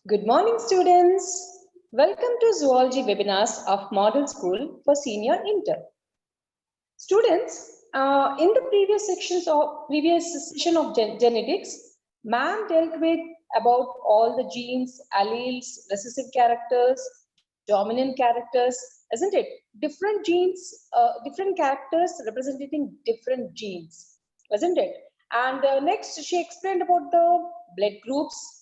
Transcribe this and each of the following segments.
Good morning, students. Welcome to Zoology webinars of Model School for Senior Inter. Students, in the previous session of genetics, ma'am dealt with about all the genes, alleles, recessive characters, dominant characters, isn't it? Different genes, different characters representing different genes, isn't it? And next, she explained about the blood groups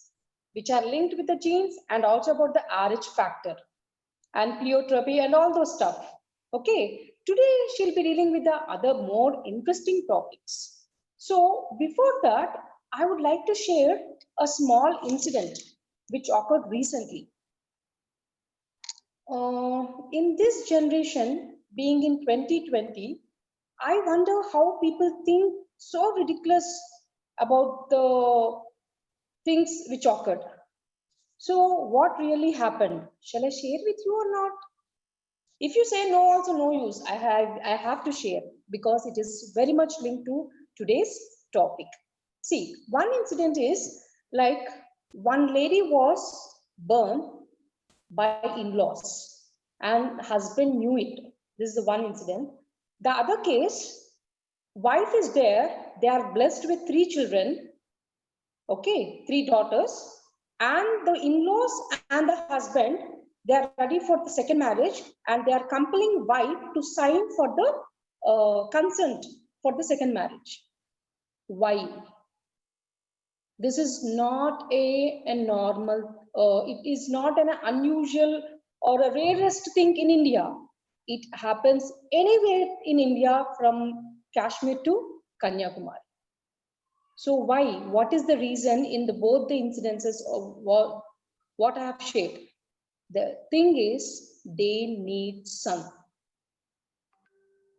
which are linked with the genes, and also about the RH factor and pleiotropy and all those stuff. Okay, today she'll be dealing with the other more interesting topics. So before that, I would like to share a small incident which occurred recently. In this generation, being in 2020, I wonder how people think so ridiculous about the things which occurred. So what really happened? Shall I share with you or not? If you say no, also no use. I have to share because it is very much linked to today's topic. See, one incident is like one lady was burned by in-laws and husband knew it. This is the one incident. The other case, wife is there. They are blessed with 3 children. Okay, 3 daughters, and the in-laws and the husband, they are ready for the second marriage and they are compelling wife to sign for the consent for the second marriage. Why? This is not a normal, it is not an unusual or a rarest thing in India. It happens anywhere in India from Kashmir to Kanyakumari. So why? What is the reason in the both the incidences of what I have shared? The thing is they need son.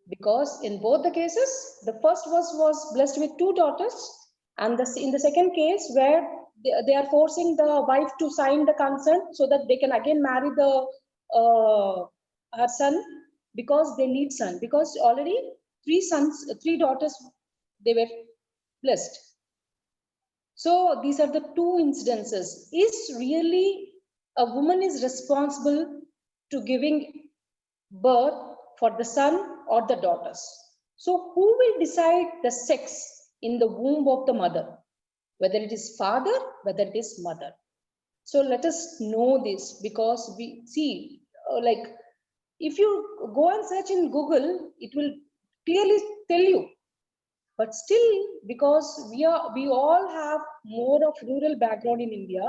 Because in both the cases, the first was blessed with 2 daughters, and in the second case where they are forcing the wife to sign the consent so that they can again marry the her son because they need son, because already 3 daughters they were blessed. So these are the 2 incidences. Is really a woman is responsible to giving birth for the son or the daughters. So who will decide the sex in the womb of the mother? Whether it is father, whether it is mother. So let us know this, because we see like if you go and search in Google, it will clearly tell you. But still, because we all have more of rural background in India,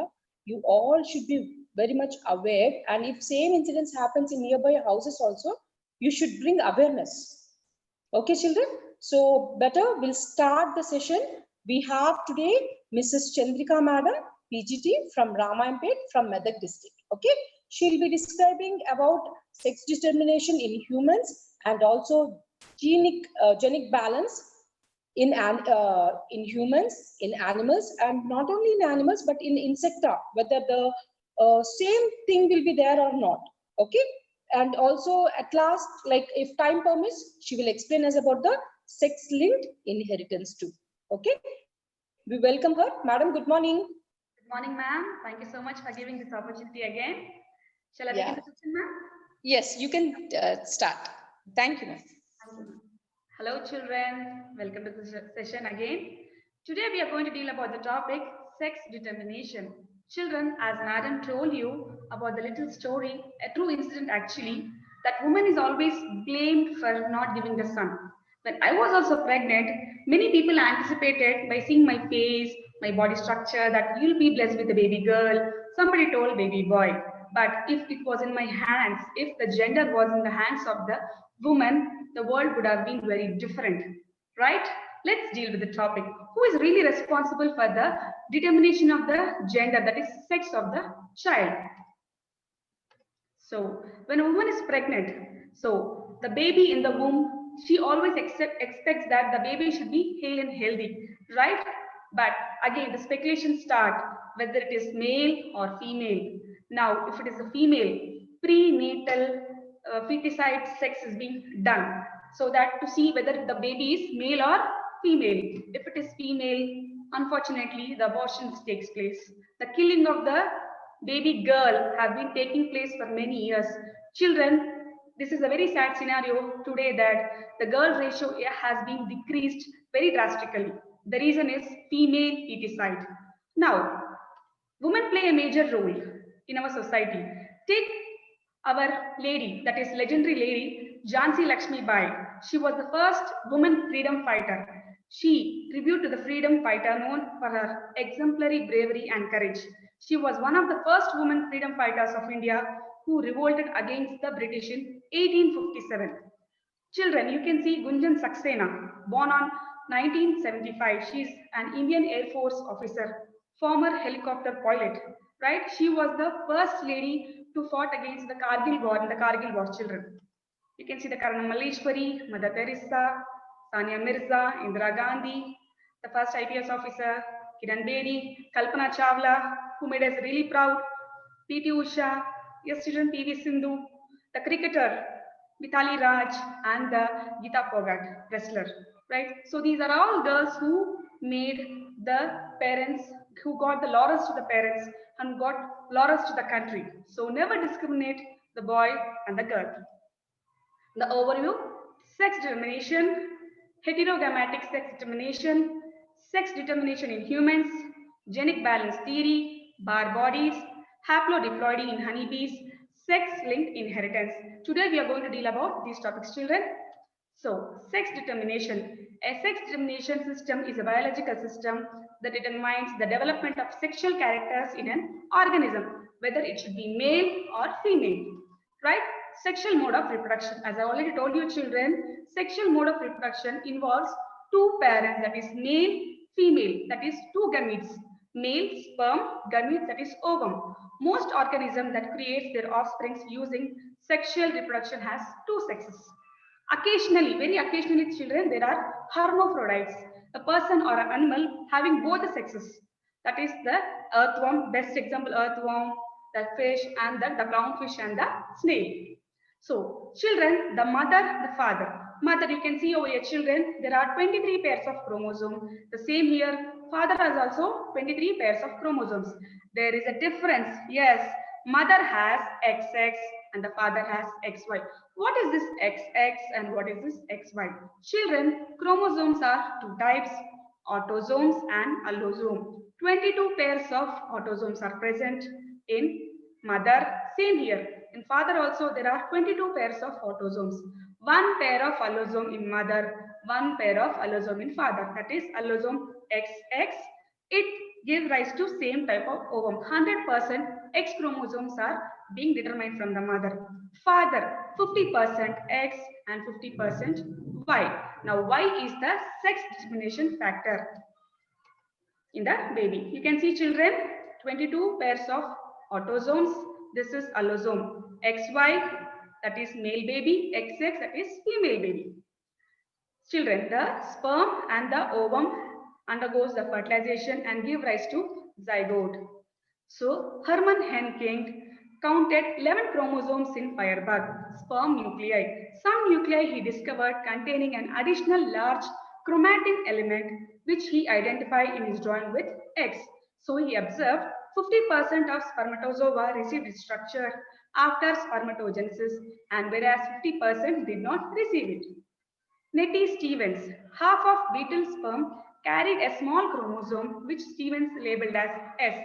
you all should be very much aware. And if same incidents happens in nearby houses also, you should bring awareness. Okay, children? So better, we'll start the session. We have today Mrs. Chandrika Madam, PGT from Ramayampet from Medak district. Okay, she'll be describing about sex determination in humans and also genic balance in humans, in animals, and not only in animals but in insecta, whether the same thing will be there or not. Okay, and also at last, like if time permits, she will explain us about the sex-linked inheritance too. Okay, we welcome her. Madam, good morning. Good morning, ma'am. Thank you so much for giving this opportunity again. Shall I begin the session, ma'am? Yes, you can start. Thank you, ma'am. Hello, children. Welcome to the session again. Today, we are going to deal about the topic sex determination. Children, as Madam told you about the little story, a true incident actually, that woman is always blamed for not giving the son. When I was also pregnant, many people anticipated by seeing my face, my body structure, that you'll be blessed with a baby girl. Somebody told baby boy. But if it was in my hands, if the gender was in the hands of the woman, the world would have been very different, right? Let's deal with the topic. Who is really responsible for the determination of the gender, that is sex of the child? So when a woman is pregnant, so the baby in the womb, she always expects that the baby should be hale and healthy, right? But again, the speculations start whether it is male or female. Now, if it is a female, prenatal feticide sex is being done so that to see whether the baby is male or female. If it is female, unfortunately, the abortion takes place. The killing of the baby girl have been taking place for many years. Children, this is a very sad scenario today that the girl ratio has been decreased very drastically. The reason is female feticide. Now, women play a major role in our society. Take our lady, that is legendary lady, Jhansi Lakshmi Bai. She was the first woman freedom fighter. She tribute to the freedom fighter known for her exemplary bravery and courage. She was one of the first women freedom fighters of India who revolted against the British in 1857. Children, you can see Gunjan Saxena, born on 1975. She's an Indian Air Force officer, former helicopter pilot, right? She was the first lady to fought against the Kargil war in the Kargil war, children. You can see the Karanam Malleshwari, Mother Teresa, Sania Mirza, Indira Gandhi, the first IPS officer, Kiran Bedi, Kalpana Chawla, who made us really proud, P.T. Usha, yes, children, P.V. Sindhu, the cricketer, Mithali Raj, and the Geeta Phogat wrestler, right? So these are all girls who made the parents, who got the laurels to the parents and got laurels to the country. So never discriminate the boy and the girl. The overview: sex determination, heterogametic sex determination in humans, genic balance theory, bar bodies, haplodiploidy in honeybees, sex-linked inheritance. Today we are going to deal about these topics, children. So, sex determination. A sex determination system is a biological system that determines the development of sexual characters in an organism, whether it should be male or female, right? Sexual mode of reproduction. As I already told you, children, sexual mode of reproduction involves two parents, that is male, female, that is two gametes. Male sperm, gamete, that is ovum. Most organisms that creates their offsprings using sexual reproduction has two sexes. Occasionally, very occasionally, children, there are hermaphrodites, a person or an animal having both the sexes. That is the earthworm, best example, earthworm, the fish, and the clownfish and the snail. So, children, the mother, the father. Mother, you can see over here, children, there are 23 pairs of chromosomes. The same here, father has also 23 pairs of chromosomes. There is a difference. Yes, mother has XX and the father has XY. What is this XX and what is this XY? Children, chromosomes are two types, autosomes and allosome. 22 pairs of autosomes are present in mother. Same here. In father also there are 22 pairs of autosomes. One pair of allosome in mother, one pair of allosome in father. That is allosome XX. It gives rise to same type of ovum. 100% X chromosomes are being determined from the mother. Father, 50% X and 50% Y. Now, Y is the sex determination factor in the baby. You can see, children, 22 pairs of autosomes. This is allosome. XY, that is male baby. XX, that is female baby. Children, the sperm and the ovum undergoes the fertilization and give rise to zygote. So, Hermann Henking counted 11 chromosomes in firebug, sperm nuclei. Some nuclei he discovered containing an additional large chromatin element which he identified in his drawing with X. So, he observed 50% of spermatozoa received its structure after spermatogenesis, and whereas 50% did not receive it. Nettie Stevens, half of beetle sperm carried a small chromosome which Stevens labeled as S,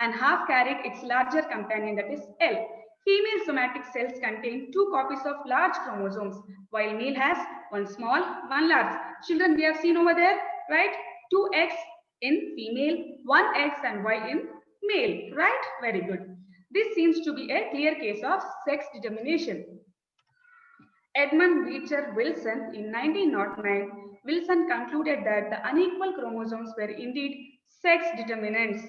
and half carried its larger companion, that is L. Female somatic cells contain 2 copies of large chromosomes, while male has one small, one large. Children, we have seen over there, right? 2X in female, 1X and Y in male, right? Very good. This seems to be a clear case of sex determination. Edmund Beecher Wilson in 1909, Wilson concluded that the unequal chromosomes were indeed sex determinants.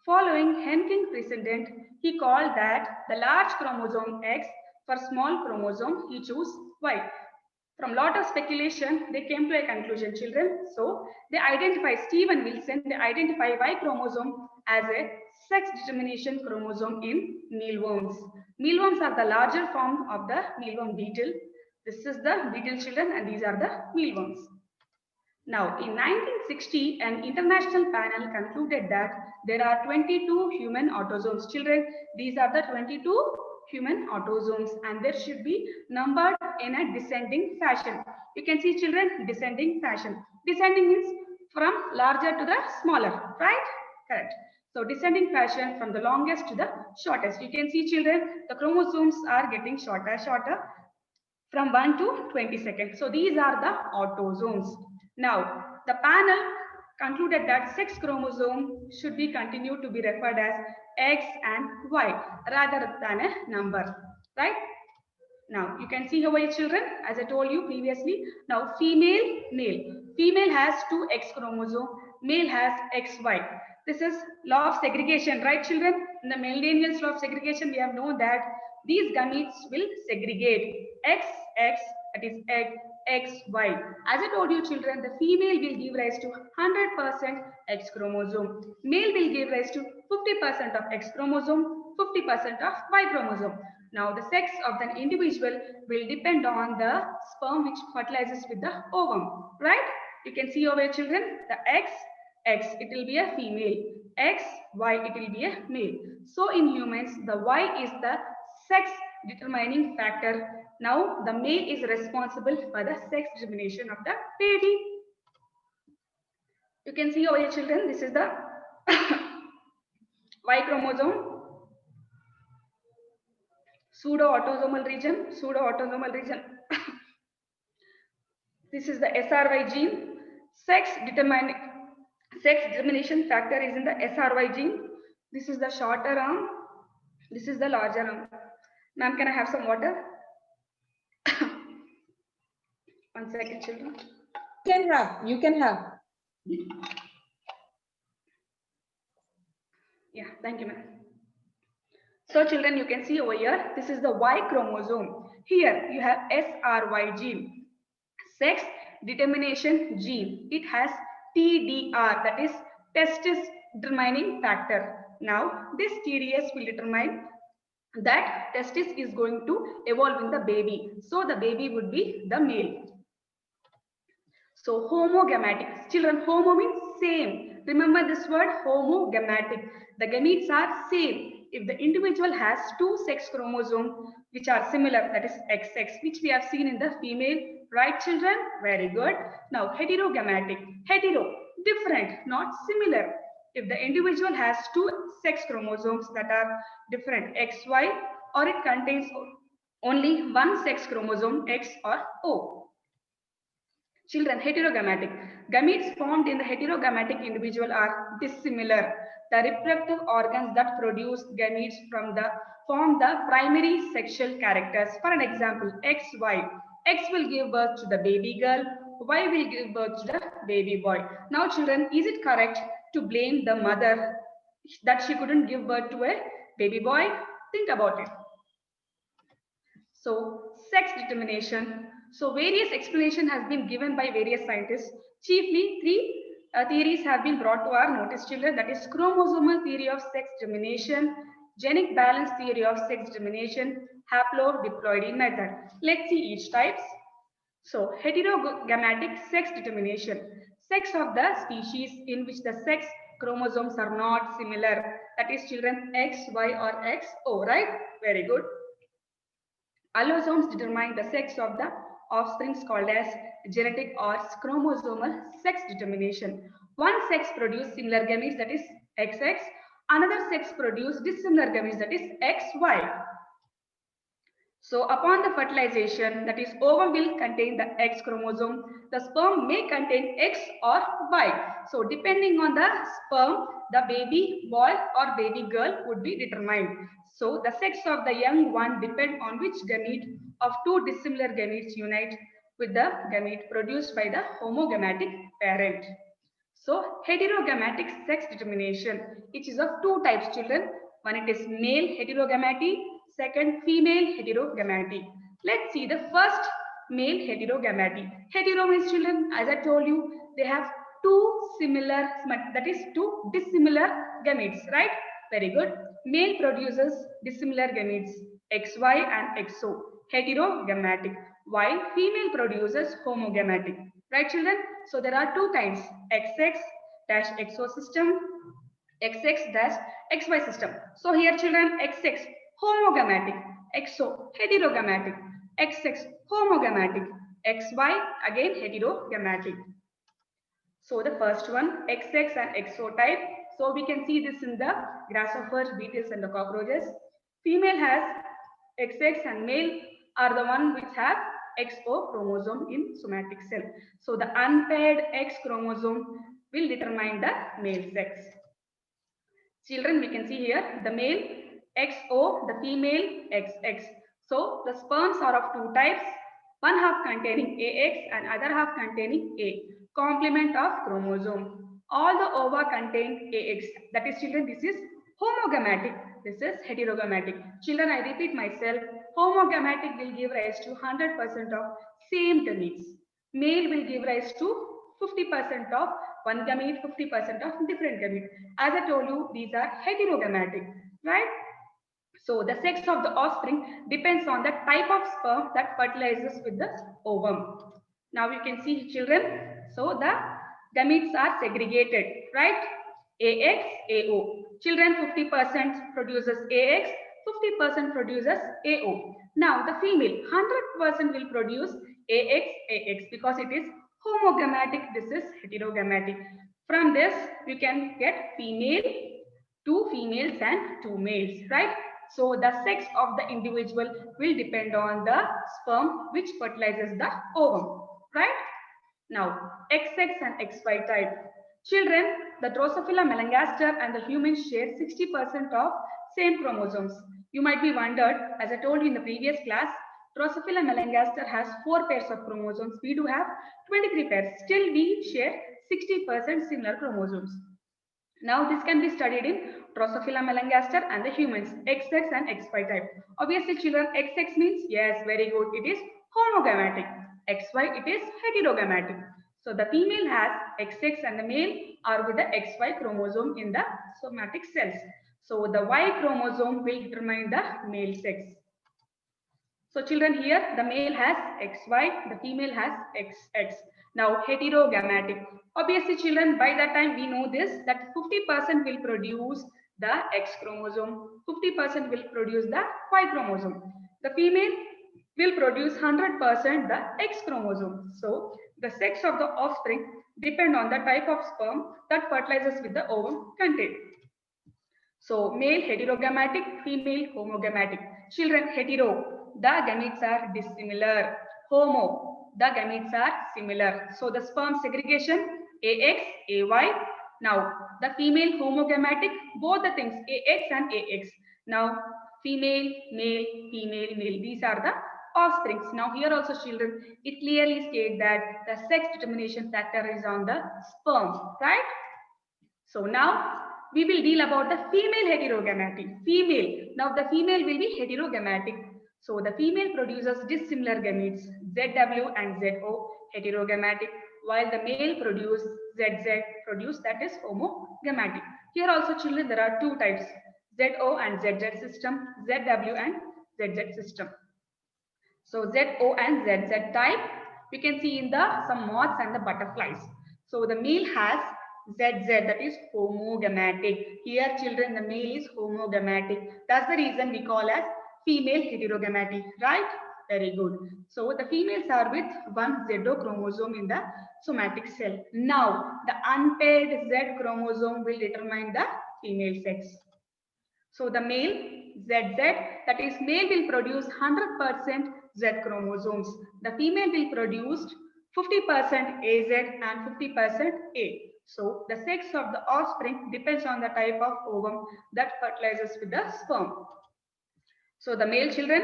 Following Henking precedent, he called that the large chromosome X, for small chromosome he chose Y. From lot of speculation, they came to a conclusion, children. So they identify, Stephen Wilson, they identify Y chromosome as a sex determination chromosome in mealworms. Mealworms are the larger form of the mealworm beetle. This is the beetle, children, and these are the mealworms. Now, in 1960, an international panel concluded that there are 22 human autosomes. Children, these are the 22 human autosomes and there should be numbered in a descending fashion. You can see, children, descending fashion. Descending means from larger to the smaller, right? Correct. So descending fashion from the longest to the shortest. You can see, children, the chromosomes are getting shorter, from 1 to 22nd. So these are the autosomes. Now, the panel concluded that sex chromosome should be continued to be referred as X and Y rather than a number, right? Now, you can see here, children, as I told you previously. Now, female, male. Female has 2 X chromosome, male has XY. This is law of segregation, right, children? In the Mendelian's law of segregation, we have known that these gametes will segregate X, that is egg, XY. As I told you, children, the female will give rise to 100% X chromosome. Male will give rise to 50% of X chromosome, 50% of Y chromosome. Now, the sex of the individual will depend on the sperm which fertilizes with the ovum, right? You can see over here, children, the X, it will be a female. X, Y, it will be a male. So, in humans, the Y is the sex determining factor. Now, the male is responsible for the sex determination of the baby. You can see over here, children, this is the Y chromosome. Pseudo-autosomal region. This is the SRY gene. Sex determination factor is in the SRY gene. This is the shorter arm. This is the larger arm. Ma'am, can I have some water? 1 second, children. You can have. Yeah, thank you, ma'am. So, children, you can see over here, this is the Y chromosome. Here, you have SRY gene, sex determination gene. It has TDR, that is testis determining factor. Now, this TDS will determine that testis is going to evolve in the baby. So, the baby would be the male. So, homogametic. Children, homo means same. Remember this word, homogametic. The gametes are same. If the individual has 2 sex chromosomes which are similar, that is XX, which we have seen in the female, right, children? Very good. Now, heterogametic. Hetero, different, not similar. If the individual has 2 sex chromosomes that are different, XY, or it contains only 1 sex chromosome, X or O. Children, heterogametic. Gametes formed in the heterogametic individual are dissimilar. The reproductive organs that produce gametes form the primary sexual characters. For an example, XY. X will give birth to the baby girl. Y will give birth to the baby boy. Now, children, is it correct to blame the mother that she couldn't give birth to a baby boy? Think about it. So, sex determination. So, various explanation has been given by various scientists. Chiefly, 3 theories have been brought to our notice, children. That is chromosomal theory of sex determination, genic balance theory of sex determination, haplodiploidy method. Let's see each types. So, heterogametic sex determination. Sex of the species in which the sex chromosomes are not similar. That is, children, X, Y or XO, right? Very good. Allosomes determine the sex of the offspring called as genetic or chromosomal sex determination. One sex produces similar gametes, that is XX. Another sex produces dissimilar gametes, that is XY. So upon the fertilization, that is ovum will contain the X chromosome. The sperm may contain X or Y. So depending on the sperm, the baby boy or baby girl would be determined. So the sex of the young one depends on which gamete of 2 dissimilar gametes unite with the gamete produced by the homogametic parent. So heterogametic sex determination, which is of 2 types, children. One, it is male heterogamety. Second, female heterogamety. Let's see the first, male heterogamety. Hetero means, children, as I told you, they have 2 similar, that is 2 dissimilar gametes, right? Very good. Male produces dissimilar gametes, XY and XO, heterogametic, while female produces homogametic. Right, children? So there are two kinds, XX-XO system, XX-XY system. So here, children, XX homogametic, XO heterogametic, XX homogametic, XY again heterogametic. So the first one, XX and XO type. So we can see this in the grasshoppers, beetles, and the cockroaches. Female has XX and male are the one which have XO chromosome in somatic cell. So the unpaired X chromosome will determine the male sex. Children, we can see here the male XO, the female XX. So the sperms are of two types, one half containing AX and other half containing A, complement of chromosome. All the ova contain AX. That is, children, this is homogametic. This is heterogametic. Children, I repeat myself, homogametic will give rise to 100% of same gametes. Male will give rise to 50% of one gamete, 50% of different gamete. As I told you, these are heterogametic, right? So the sex of the offspring depends on the type of sperm that fertilizes with the ovum. Now you can see, children, so the gametes are segregated, right? AX, AO. Children, 50% produces AX, 50% produces AO. Now the female, 100% will produce AX, AX because it is homogametic. This is heterogametic. From this, you can get female, two females and two males, right? So the sex of the individual will depend on the sperm which fertilizes the ovum, right? Now, XX and XY type. Children, the Drosophila melanogaster and the humans share 60% of same chromosomes. You might be wondered, as I told you in the previous class, Drosophila melanogaster has 4 pairs of chromosomes. We do have 23 pairs. Still, we share 60% similar chromosomes. Now this can be studied in Drosophila melanogaster and the humans, XX and XY type. Obviously, children, XX means, yes, very good, it is homogametic. XY, it is heterogametic. So the female has XX and the male are with the XY chromosome in the somatic cells. So the Y chromosome will determine the male sex. So children, here the male has XY, the female has XX. Now heterogametic. Obviously, children, by that time we know this, that 50% will produce the X chromosome, 50% will produce the Y chromosome. The female will produce 100% the X chromosome. So the sex of the offspring depend on the type of sperm that fertilizes with the ovum contained. So male heterogametic, female homogametic. Children, hetero, the gametes are dissimilar. Homo, the gametes are similar. So the sperm segregation, AX, AY. Now the female homogametic, both the things, AX and AX. Now female, male, female, male. These are the offsprings. Now here also, children, it clearly states that the sex determination factor is on the sperm, right? So now we will deal about the female heterogametic. Female. Now the female will be heterogametic. So the female produces dissimilar gametes, ZW and ZO, heterogametic, while the male produce ZZ, that is homogametic. Here also, children, there are two types, ZO and ZZ system, ZW and ZZ system. So ZO and ZZ type, we can see in the some moths and the butterflies. So the male has ZZ, that is homogametic. Here, children, the male is homogametic. That's the reason we call as female heterogametic, right? Very good. So the females are with one ZO chromosome in the somatic cell. Now, the unpaired Z chromosome will determine the female sex. So the male ZZ, that is male will produce 100% Z chromosomes. The female will produce 50% AZ and 50% A. So the sex of the offspring depends on the type of ovum that fertilizes with the sperm. So the male children,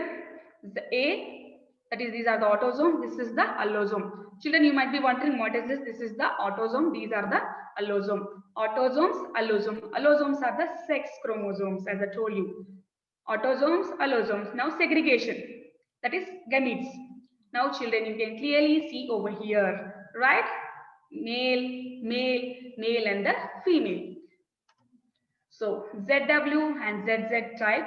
the A, that is these are the autosome, this is the allosome. Children, you might be wondering what is this? This is the autosome, these are the allosome. Autosomes, allosome. Allosomes are the sex chromosomes, as I told you. Autosomes, allosomes. Now segregation, that is gametes. Now children, you can clearly see over here, right? Male, male, male and the female. So ZW and ZZ type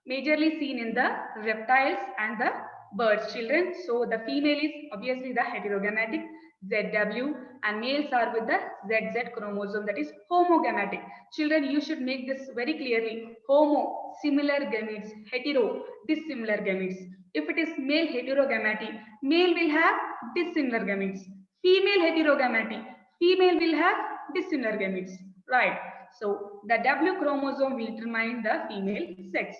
majorly seen in the reptiles and the birds, children. So the female is obviously the heterogametic. ZW, and males are with the ZZ chromosome, that is homogametic. Children, you should make this very clearly. Homo, similar gametes, hetero, dissimilar gametes. If it is male heterogamety, male will have dissimilar gametes. Female heterogamety, female will have dissimilar gametes, right? So the W chromosome will determine the female sex.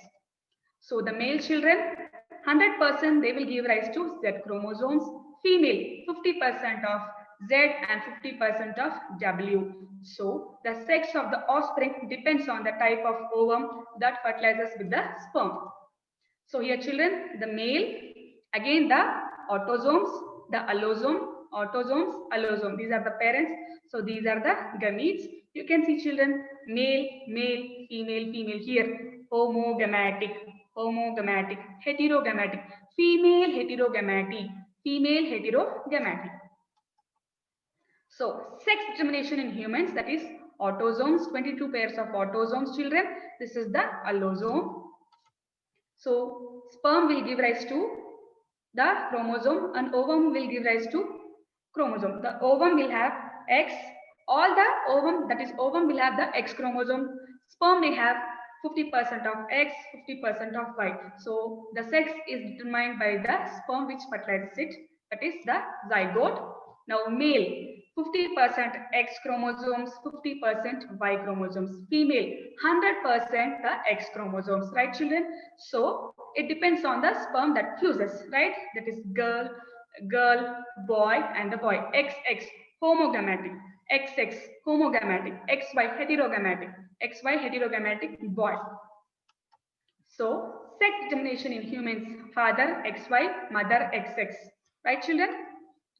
So the male children, 100% they will give rise to Z chromosomes. Female, 50% of Z and 50% of W. So the sex of the offspring depends on the type of ovum that fertilizes with the sperm. So here children, the male, again the autosomes, the allosome, autosomes, allosome. These are the parents. So these are the gametes. You can see children, male, male, female, female here, homogametic, homogametic, heterogametic, female heterogametic, female heterogametic. So sex determination in humans, that is autosomes, 22 pairs of autosomes children. This is the allosome. So sperm will give rise to the chromosome and ovum will give rise to chromosome. The ovum will have X. All the ovum, that is ovum will have the X chromosome. Sperm may have 50% of X, 50% of Y. So the sex is determined by the sperm which fertilizes it. That is the zygote. Now male, 50% X chromosomes, 50% Y chromosomes. Female, 100% the X chromosomes, right children? So it depends on the sperm that fuses, right? That is girl, boy, and the boy. XX, homogametic. XX, homogametic. XY, heterogametic. XY, heterogametic boy. So sex determination in humans, father XY, mother XX, right children?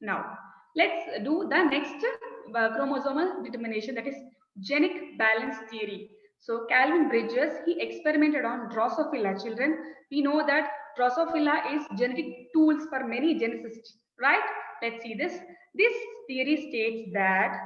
Now let's do the next chromosomal determination, that is genic balance theory. So Calvin Bridges, he experimented on Drosophila children. We know that Drosophila is genetic tools for many geneticists, right? Let's see this. This theory states that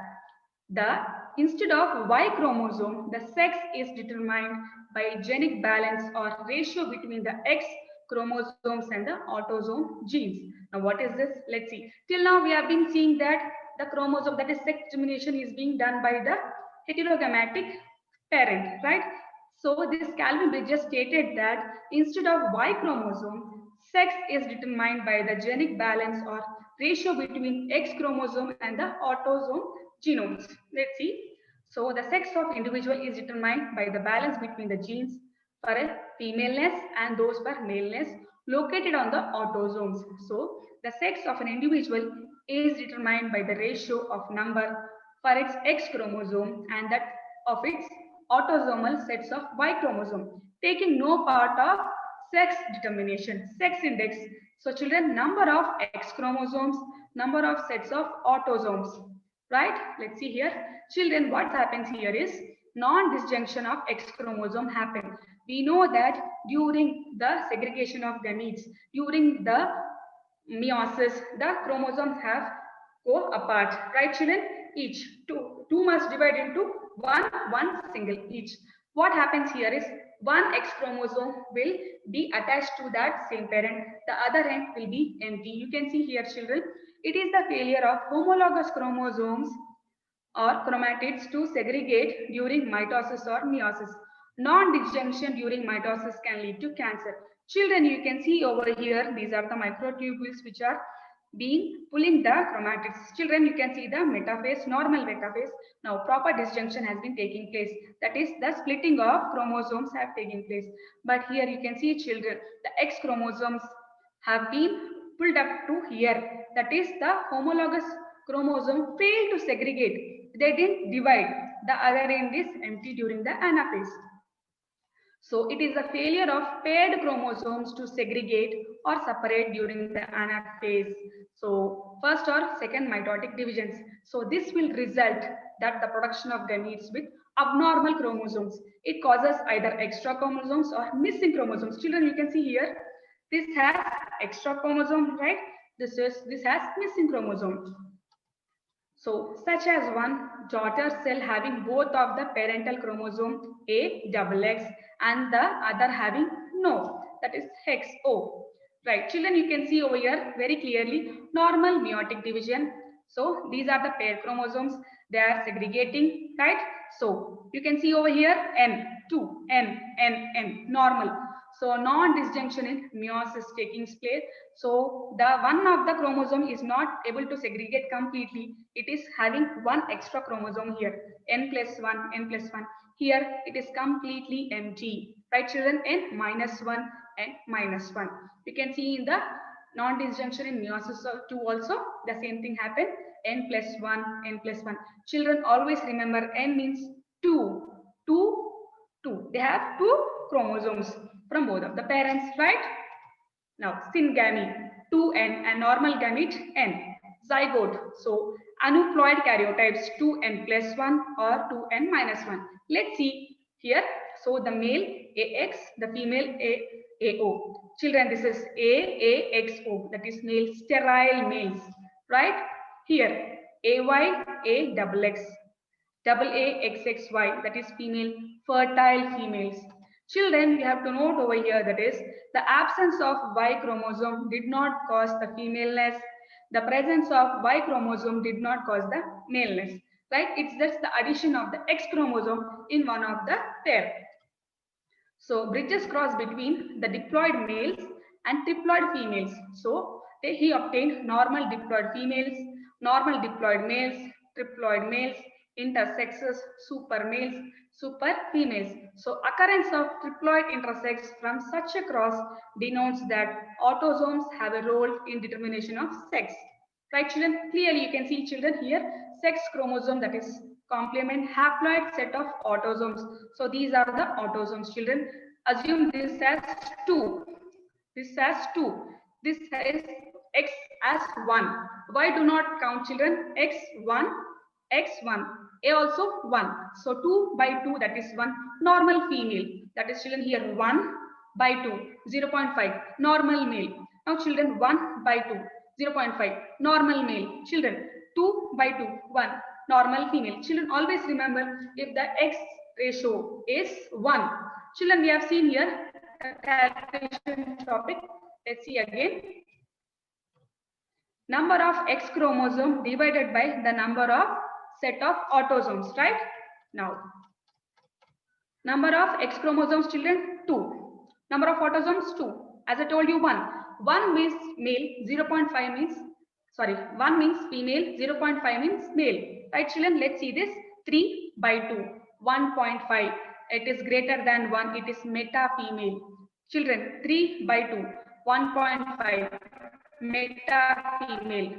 instead of Y chromosome, the sex is determined by genic balance or ratio between the X chromosomes and the autosome genes. Now what is this? Let's see. Till now we have been seeing that the chromosome, that is sex determination, is being done by the heterogametic parent, right? So this Calvin Bridges stated that instead of Y chromosome, sex is determined by the genic balance or ratio between X chromosome and the autosome genomes. Let's see. So the sex of individual is determined by the balance between the genes for a femaleness and those for maleness located on the autosomes. So the sex of an individual is determined by the ratio of number for its X chromosome and that of its autosomal sets of Y chromosome, taking no part of sex determination, sex index. So children, number of X chromosomes, number of sets of autosomes, right? Let's see here. Children, what happens here is non-disjunction of X chromosome happen. We know that during the segregation of gametes, during the meiosis, the chromosomes have go apart, right children? Each two must divide into one single each. What happens here is one X chromosome will be attached to that same parent, the other end will be empty. You can see here children, it is the failure of homologous chromosomes or chromatids to segregate during mitosis or meiosis. Non-disjunction during mitosis can lead to cancer. Children, you can see over here, these are the microtubules which are being pulling the chromatids. Children, you can see the metaphase, normal metaphase. Now proper disjunction has been taking place. That is, the splitting of chromosomes have taken place. But here you can see children, the X chromosomes have been pulled up to here. That is, the homologous chromosome failed to segregate. They didn't divide. The other end is empty during the anaphase. So it is a failure of paired chromosomes to segregate or separate during the anaphase. So first or second mitotic divisions. So this will result that the production of gametes with abnormal chromosomes. It causes either extra chromosomes or missing chromosomes. Children, you can see here, this has extra chromosome, right? This has missing chromosome. So such as one daughter cell having both of the parental chromosome A double X and the other having no, that is XO. Right, children, you can see over here very clearly normal meiotic division. So these are the pair chromosomes. They are segregating, right? So you can see over here N, 2, N, normal. So non-disjunction in meiosis taking place. So the one of the chromosome is not able to segregate completely. It is having one extra chromosome here, N plus 1, N plus 1. Here it is completely empty, right children? N minus 1 and minus 1. You can see in the non-disjunction in meiosis 2 also the same thing happened. N plus 1, N plus 1. Children always remember N means 2, 2, 2. They have 2 chromosomes from both of the parents, right? Now, syngamy, 2N and normal gamete N. Zygote, so aneuploid karyotypes 2N plus 1 or 2N minus 1. Let's see here. So the male AX, the female AO. Children, this is AAXO, that is male sterile males, right? Here, AY, AXX, AAXXY, that is female fertile females. Children, we have to note over here that is the absence of Y chromosome did not cause the femaleness. The presence of Y chromosome did not cause the maleness. Right? It's just the addition of the X chromosome in one of the pair. So bridges cross between the diploid males and triploid females. So he obtained normal diploid females, normal diploid males, triploid males, intersexes, super males, super females. So occurrence of triploid intersex from such a cross denotes that autosomes have a role in determination of sex. Right, children? Clearly you can see children here, sex chromosome, that is complement haploid set of autosomes. So these are the autosomes, children. Assume this as 2. This as 2. This is X as 1. Why do not count, children? X1, X1. A also 1. So 2 by 2, that is 1. Normal female. That is children here 1 by 2, 0.5. Normal male. Now children 1 by 2. 0.5 normal male. Children 2 by 2 1 normal female. Children always remember if the X ratio is 1. Children, we have seen here the calculation topic. Let's see again. Number of X chromosome divided by the number of set of autosomes, right? Now, number of X chromosomes, children 2. Number of autosomes 2. As I told you 1. 1 means male, 0.5 means, sorry, 1 means female, 0.5 means male. Right, children? Let's see this. 3 by 2, 1.5. It is greater than 1. It is meta female. Children, 3 by 2, 1.5. Meta female.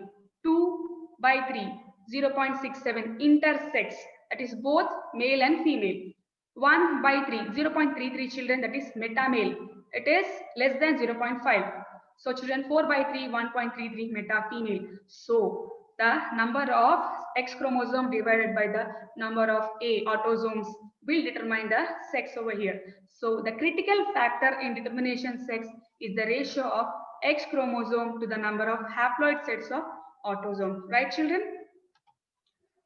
2 by 3, 0.67. Intersex. That is both male and female. 1 by 3, 0.33 children, that is meta male. It is less than 0.5. So children 4 by 3, 1.33 meta female. So the number of X chromosome divided by the number of A autosomes will determine the sex over here. So the critical factor in determination sex is the ratio of X chromosome to the number of haploid sets of autosomes. Right, children?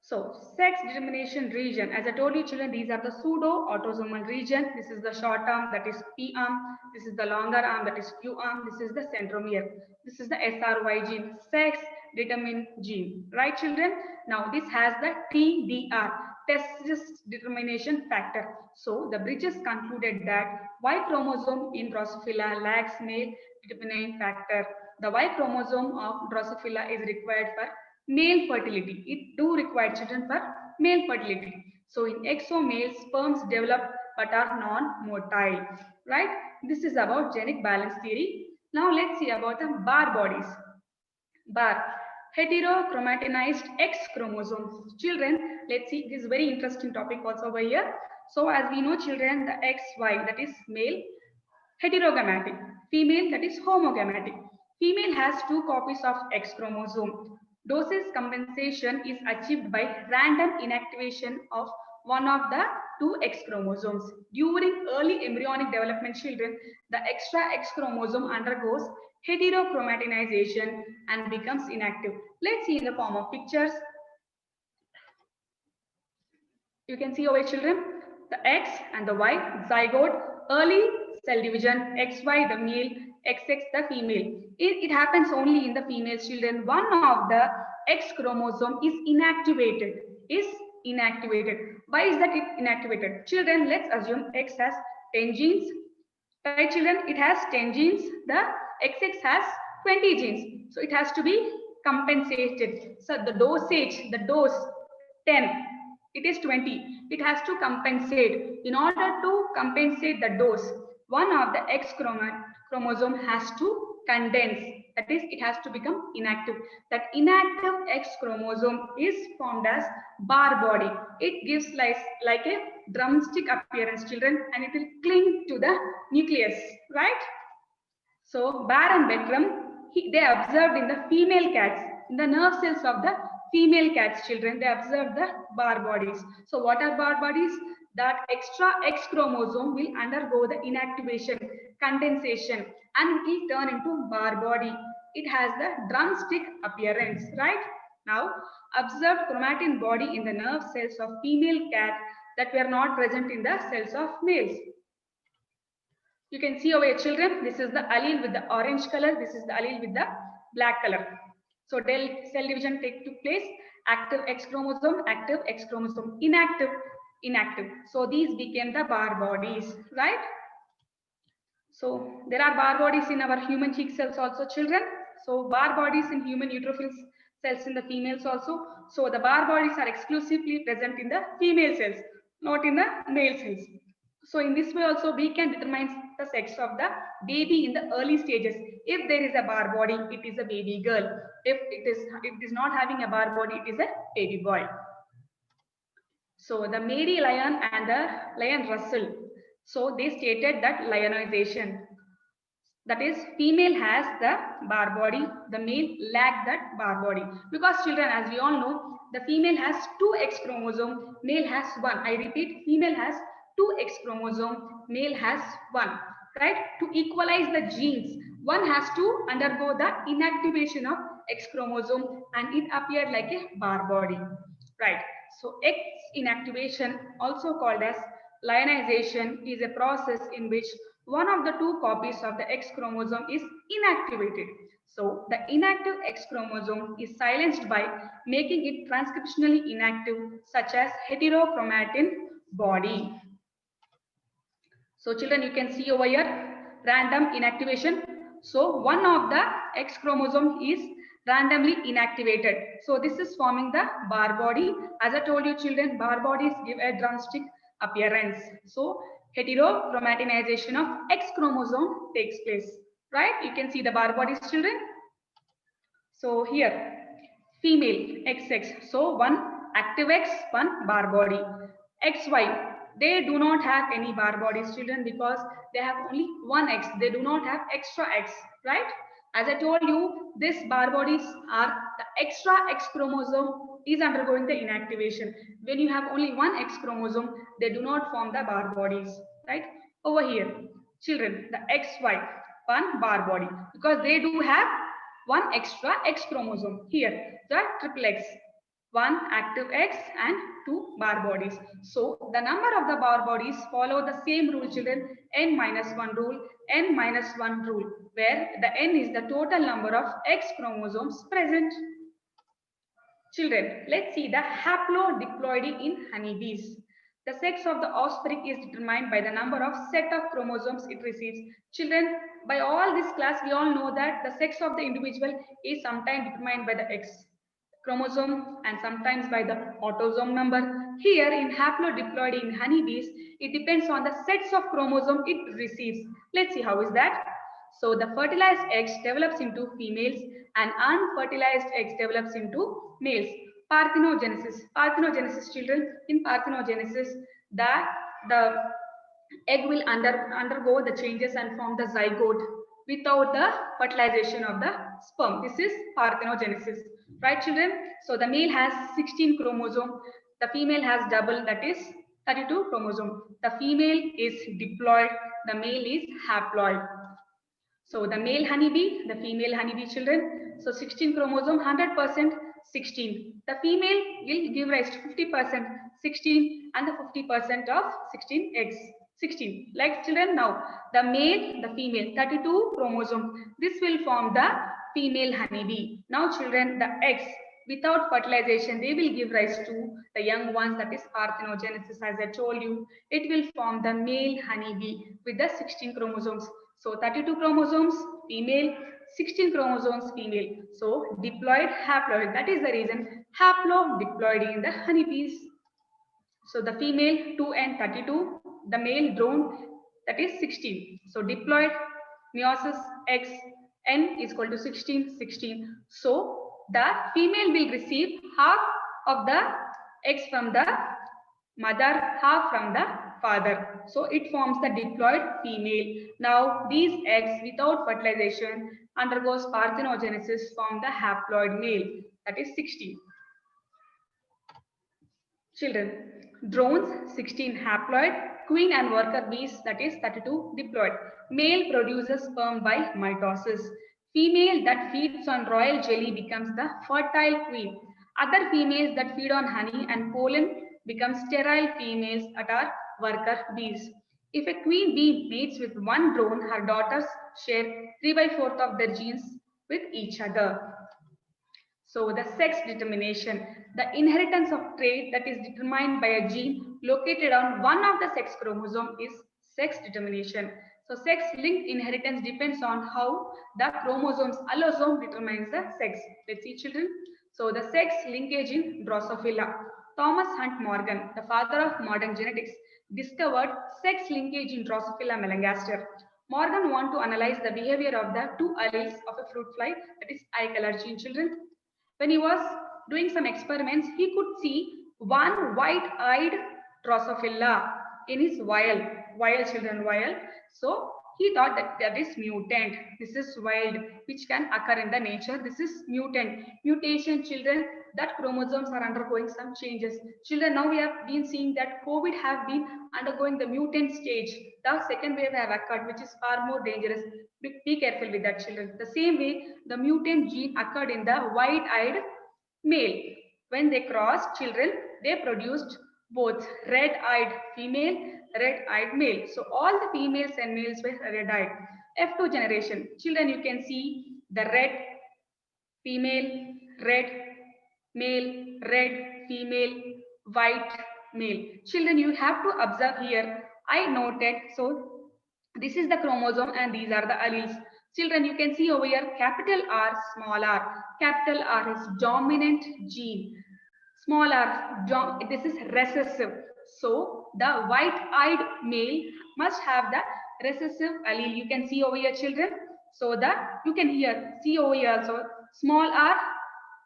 So sex determination region, as I told you children, these are the pseudo autosomal region. This is the short arm, that is P arm. This is the longer arm, that is Q arm. This is the centromere. This is the SRY gene, sex determined gene. Right, children? Now this has the TDR, testis determination factor. So the Bridges concluded that Y chromosome in Drosophila lacks male determining factor. The Y chromosome of Drosophila is required for male fertility. It do require children for male fertility. So in exo males, sperms develop but are non-motile. Right? This is about genic balance theory. Now let's see about the bar bodies. Bar, heterochromatinized X chromosomes. Children, let's see, this is very interesting topic also over here. So as we know children, the XY, that is male, heterogametic. Female, that is homogametic. Female has 2 copies of X chromosome. Doses compensation is achieved by random inactivation of one of the 2 X chromosomes. During early embryonic development, children, the extra X chromosome undergoes heterochromatinization and becomes inactive. Let's see in the form of pictures. You can see over children, the X and the Y, zygote, early cell division, XY, the male, XX the female. It happens only in the female children. One of the X chromosome is inactivated. Why is that it inactivated? Children, let's assume X has 10 genes. Right, children? It has 10 genes. The XX has 20 genes. So it has to be compensated. So the dose, 10. It is 20. It has to compensate. In order to compensate the dose, one of the X chromosome has to condense. That is, it has to become inactive. That inactive X chromosome is formed as bar body. It gives like a drumstick appearance, children, and it will cling to the nucleus, right? So Baer and Beckram, they observed in the female cats, in the nerve cells of the female cats, children, they observed the bar bodies. So what are bar bodies? That extra X chromosome will undergo the inactivation, condensation, and it will turn into bar body. It has the drumstick appearance, right? Now, observed chromatin body in the nerve cells of female cat that were not present in the cells of males. You can see over here, children, this is the allele with the orange color. This is the allele with the black color. So cell division took place. Active X chromosome, active X chromosome, inactive, inactive. So these became the bar bodies, right? So there are bar bodies in our human cheek cells also, children. So bar bodies in human neutrophil cells in the females also. So the bar bodies are exclusively present in the female cells, not in the male cells. So in this way also we can determine the sex of the baby in the early stages. If there is a bar body, it is a baby girl. If it is not having a bar body, it is a baby boy. So the Mary Lyon and the Lyon Russell, so they stated that lionization, that is, female has the bar body, the male lack that bar body. Because children, as we all know, the female has 2 X chromosome, male has 1. I repeat, female has 2 X chromosome, male has 1. Right? To equalize the genes, one has to undergo the inactivation of X chromosome, and it appeared like a bar body. Right? So X inactivation, also called as lionization, is a process in which one of the 2 copies of the X chromosome is inactivated. So the inactive X chromosome is silenced by making it transcriptionally inactive, such as heterochromatin body. So children, you can see over here random inactivation. So one of the X chromosome is randomly inactivated. So this is forming the bar body. As I told you, children, bar bodies give a drumstick appearance. So heterochromatinization of X chromosome takes place, right? You can see the bar bodies, children. So here, female XX. So one active X, one bar body. XY, they do not have any bar bodies, children, because they have only one X. They do not have extra X, right? As I told you, these bar bodies are the extra X chromosome is undergoing the inactivation. When you have only one X chromosome, they do not form the bar bodies, right? Over here, children, the XY, one bar body, because they do have one extra X chromosome. Here, the triple X, one active X and 2 bar bodies. So the number of the bar bodies follow the same rule, children, n-1 rule, n-1 rule, where the n is the total number of X chromosomes present. Children, let's see the haplodiploidy in honeybees. The sex of the offspring is determined by the number of set of chromosomes it receives. Children, by all this class, we all know that the sex of the individual is sometimes determined by the X chromosome and sometimes by the autosome number. Here in haplodiploidy in honeybees, it depends on the sets of chromosome it receives. Let's see how is that. So the fertilized eggs develops into females and unfertilized eggs develops into males. Parthenogenesis. Parthenogenesis, children. In parthenogenesis, the egg will undergo the changes and form the zygote without the fertilization of the sperm. This is parthenogenesis. Right, children? So the male has 16 chromosome. The female has double, that is 32 chromosome. The female is diploid. The male is haploid. So the male honeybee, the female honeybee, children. So 16 chromosome, 100% 16. The female will give rise to 50% 16 and the 50% of 16 eggs. 16. Like children, now the male, the female, 32 chromosomes. This will form the female honeybee. Now children, the eggs, without fertilization, they will give rise to the young ones, that is parthenogenesis. As I told you, it will form the male honeybee with the 16 chromosomes. So 32 chromosomes, female, 16 chromosomes, female. So diploid, haploid. That is the reason haplodiploid in the honeybees. So the female 2 and 32, the male drone, that is 16. So diploid, meiosis, X, N is equal to 16, 16. So the female will receive half of the eggs from the mother, half from the father. So it forms the diploid female. Now these eggs without fertilization undergoes parthenogenesis, form the haploid male, that is 16. Children, drones 16 haploid, queen and worker bees, that is 32 diploid. Male produces sperm by mitosis. Female that feeds on royal jelly becomes the fertile queen. Other females that feed on honey and pollen become sterile females that are worker bees. If a queen bee mates with one drone, her daughters share 3/4 of their genes with each other. So the sex determination, the inheritance of trait that is determined by a gene located on one of the sex chromosome is sex determination. So sex-linked inheritance depends on how the chromosomes allosome determines the sex. Let's see children. So the sex linkage in Drosophila. Thomas Hunt Morgan, the father of modern genetics, discovered sex linkage in Drosophila melanogaster. Morgan wanted to analyze the behavior of the two alleles of a fruit fly, that is eye color gene children. When he was doing some experiments, he could see one white-eyed Drosophila in his vial children vial. So he thought that that is mutant. This is wild, which can occur in the nature. This is mutant. Mutation children, that chromosomes are undergoing some changes. Children, now we have been seeing that COVID have been undergoing the mutant stage. The second wave have occurred, which is far more dangerous. Be careful with that children. The same way, the mutant gene occurred in the white-eyed male. When they crossed children, they produced both red-eyed female, red-eyed male. So all the females and males were red-eyed. F2 generation. Children, you can see the red female, red male, red female, white male. Children, you have to observe here. I noted, so this is the chromosome and these are the alleles. Children, you can see over here, capital R, small r. Capital R is dominant gene. Small r, this is recessive. So the white-eyed male must have the recessive allele. You can see over here, children. So that you can see over here also, small r,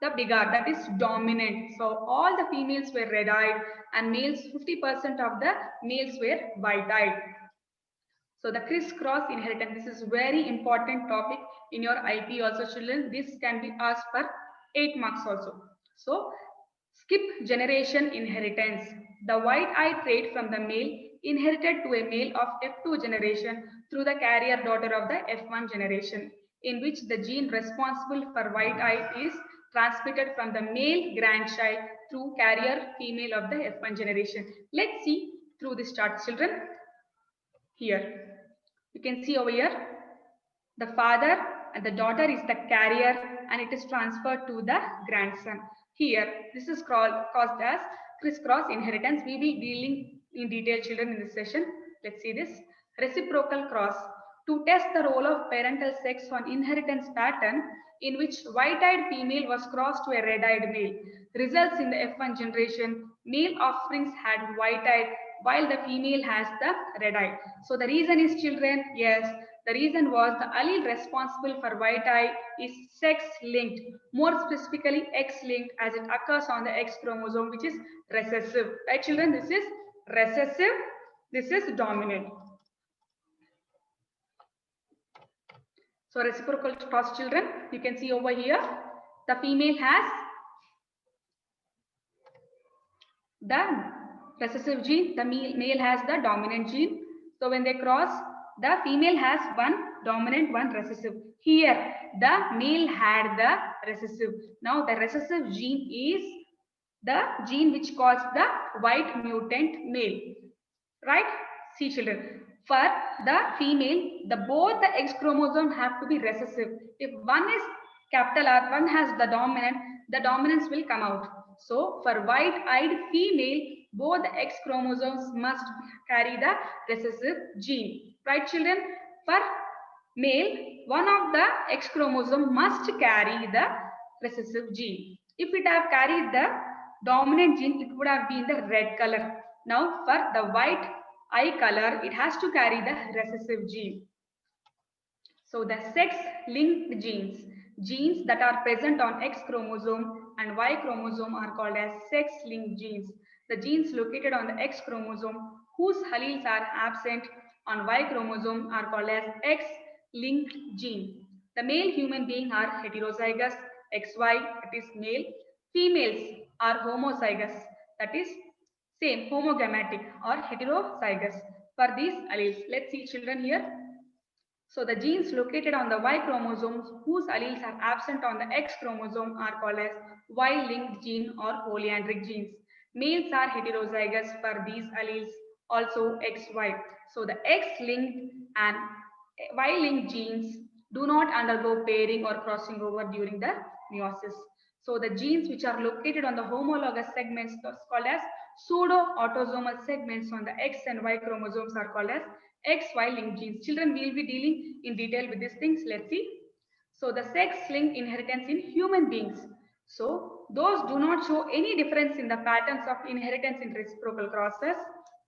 the big R, that is dominant. So all the females were red-eyed and males, 50% of the males were white-eyed. So the crisscross inheritance, this is very important topic in your IP also children. This can be asked for 8 marks also. So skip generation inheritance. The white-eyed trait from the male inherited to a male of F2 generation through the carrier daughter of the F1 generation, in which the gene responsible for white-eye is transmitted from the male grandchild through carrier female of the F1 generation. Let's see through this chart children. Here you can see over here the father and the daughter is the carrier and it is transferred to the grandson. Here this is caused as crisscross inheritance. We will be dealing in detail children in this session. Let's see this. Reciprocal cross. To test the role of parental sex on inheritance pattern in which white-eyed female was crossed to a red-eyed male. Results in the F1 generation, male offsprings had white-eyed while the female has the red-eyed. So the reason is children, yes, the reason was the allele responsible for white-eye is sex-linked, more specifically X-linked as it occurs on the X chromosome, which is recessive. Right children, this is recessive, this is dominant. So reciprocal cross children, you can see over here, the female has the recessive gene, the male has the dominant gene. So when they cross, the female has one dominant, one recessive. Here, the male had the recessive. Now the recessive gene is the gene which caused the white mutant male. Right? See children, for the female, both the X chromosome have to be recessive. If one is capital R, one has the dominance will come out. So for white-eyed female, both the X chromosomes must carry the recessive gene. Right children? For male, one of the X chromosome must carry the recessive gene. If it have carried the dominant gene, it would have been the red color. Now for the white eye color, it has to carry the recessive gene. So the sex-linked genes that are present on X chromosome and Y chromosome are called as sex-linked genes. The genes located on the X chromosome whose alleles are absent on Y chromosome are called as X-linked gene. The male human being are heterozygous, XY, that is male. Females are homozygous, that is same, homogametic or heterozygous for these alleles. Let's see children here. So the genes located on the Y chromosomes whose alleles are absent on the X chromosome are called as Y-linked gene or polyandric genes. Males are heterozygous for these alleles, also XY. So the X-linked and Y-linked genes do not undergo pairing or crossing over during the meiosis. So the genes which are located on the homologous segments called as pseudo-autosomal segments on the X and Y chromosomes are called as XY linked genes. Children, we will be dealing in detail with these things. Let's see. So the sex-linked inheritance in human beings. So those do not show any difference in the patterns of inheritance in reciprocal crosses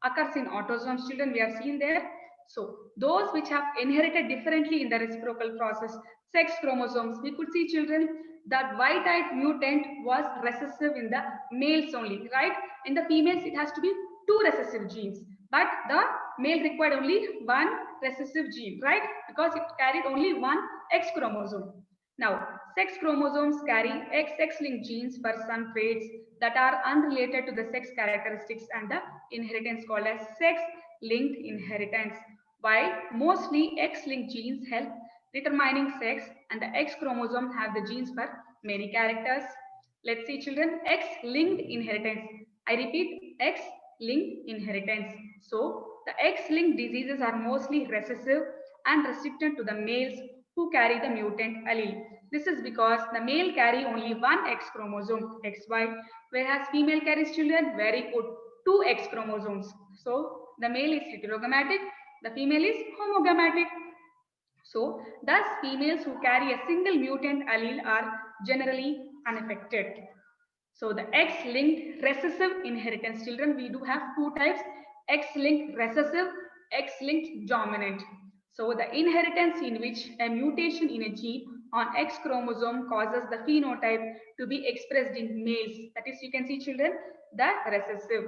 occurs in autosomes. Children, we have seen there. So those which have inherited differently in the reciprocal process, sex chromosomes, we could see children that white-eyed mutant was recessive in the males only, right? In the females, it has to be 2 recessive genes, but the male required only 1 recessive gene, right? Because it carried only 1 X chromosome. Now, sex chromosomes carry X-linked genes for some traits that are unrelated to the sex characteristics and the inheritance called as sex-linked inheritance. While mostly X-linked genes help determining sex and the X chromosome have the genes for many characters. Let's see children, X-linked inheritance. I repeat, X-linked inheritance. So the X-linked diseases are mostly recessive and restricted to the males who carry the mutant allele. This is because the male carry only 1 X chromosome, XY, whereas female carries children, very good, 2 X chromosomes. So the male is heterogametic, the female is homogametic. So thus females who carry a single mutant allele are generally unaffected. So the X-linked recessive inheritance, children, we do have 2 types, X-linked recessive, X-linked dominant. So the inheritance in which a mutation in a gene on X chromosome causes the phenotype to be expressed in males. That is, you can see children, the recessive,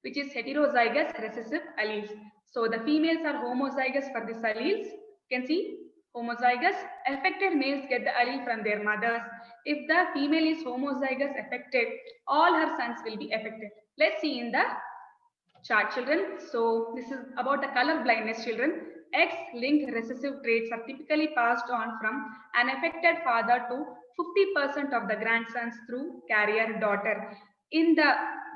which is heterozygous recessive alleles. So the females are homozygous for these alleles. You can see homozygous, affected males get the allele from their mothers. If the female is homozygous affected, all her sons will be affected. Let's see in the chart, children. So this is about the color blindness, children. X-linked recessive traits are typically passed on from an affected father to 50% of the grandsons through carrier daughter. In the